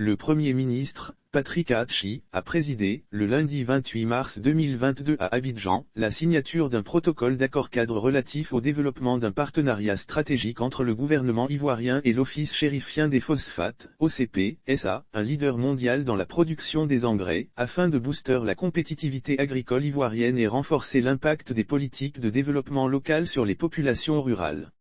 Le Premier ministre, Patrick Hachi, a présidé, le lundi 28 mars 2022 à Abidjan, la signature d'un protocole d'accord-cadre relatif au développement d'un partenariat stratégique entre le gouvernement ivoirien et l'Office chérifien des phosphates, OCP, SA, un leader mondial dans la production des engrais, afin de booster la compétitivité agricole ivoirienne et renforcer l'impact des politiques de développement local sur les populations rurales.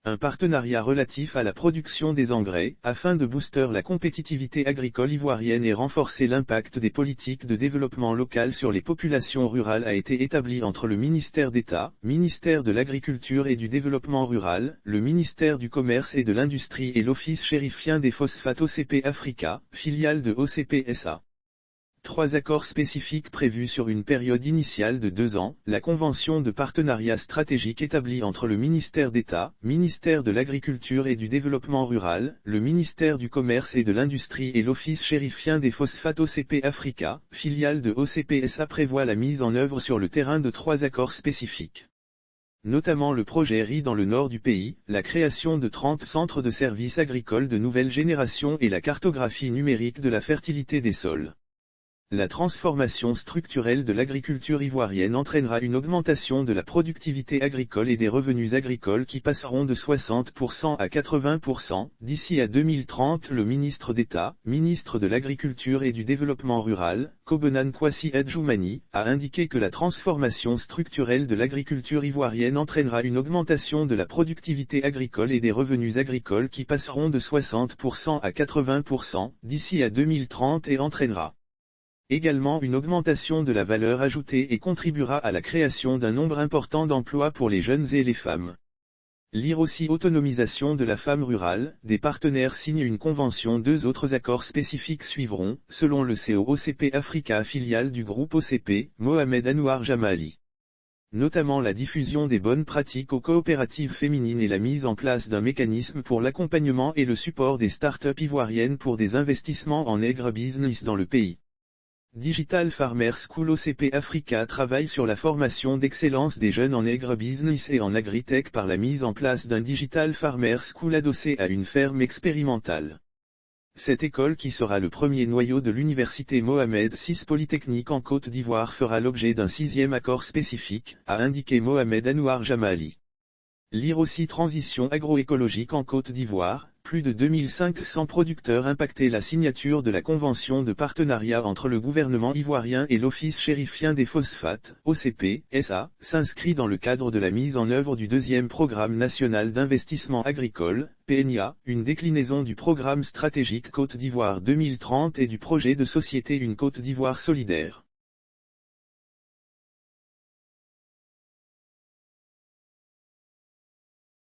Un partenariat relatif à la production des engrais, afin de booster la compétitivité agricole ivoirienne et renforcer l'impact des politiques de développement local sur les populations rurales a été établi entre le ministère d'État, ministère de l'Agriculture et du Développement rural, le ministère du Commerce et de l'Industrie et l'Office chérifien des phosphates OCP Africa, filiale de OCP SA. 3 accords spécifiques prévus sur une période initiale de 2 ans, la convention de partenariat stratégique établie entre le ministère d'État, ministère de l'Agriculture et du Développement rural, le ministère du Commerce et de l'Industrie et l'Office chérifien des phosphates OCP Africa, filiale de OCP SA prévoit la mise en œuvre sur le terrain de 3 accords spécifiques. Notamment le projet RI dans le nord du pays, la création de 30 centres de services agricoles de nouvelle génération et la cartographie numérique de la fertilité des sols. La transformation structurelle de l'agriculture ivoirienne entraînera une augmentation de la productivité agricole et des revenus agricoles qui passeront de 60% à 80%. D'ici à 2030, le ministre d'État, ministre de l'Agriculture et du Développement rural, Kobenan Kwasi Adjoumani, a indiqué que la transformation structurelle de l'agriculture ivoirienne entraînera une augmentation de la productivité agricole et des revenus agricoles qui passeront de 60% à 80% d'ici à 2030 et entraînera également une augmentation de la valeur ajoutée et contribuera à la création d'un nombre important d'emplois pour les jeunes et les femmes. Lire aussi autonomisation de la femme rurale, des partenaires signent une convention, 2 autres accords spécifiques suivront, selon le CEO OCP Africa filiale du groupe OCP, Mohamed Anouar Jamali. Notamment la diffusion des bonnes pratiques aux coopératives féminines et la mise en place d'un mécanisme pour l'accompagnement et le support des start-up ivoiriennes pour des investissements en agribusiness dans le pays. Digital Farmer School OCP Africa travaille sur la formation d'excellence des jeunes en agribusiness et en agritech par la mise en place d'un Digital Farmer School adossé à une ferme expérimentale. Cette école qui sera le premier noyau de l'université Mohamed VI Polytechnique en Côte d'Ivoire fera l'objet d'un 6e accord spécifique, a indiqué Mohamed Anouar Jamali. Lire aussi transition agroécologique en Côte d'Ivoire. Plus de 2500 producteurs impactés. La signature de la convention de partenariat entre le gouvernement ivoirien et l'Office chérifien des phosphates, OCP, SA, s'inscrit dans le cadre de la mise en œuvre du 2e programme national d'investissement agricole, PNIA, une déclinaison du programme stratégique Côte d'Ivoire 2030 et du projet de société Une Côte d'Ivoire solidaire.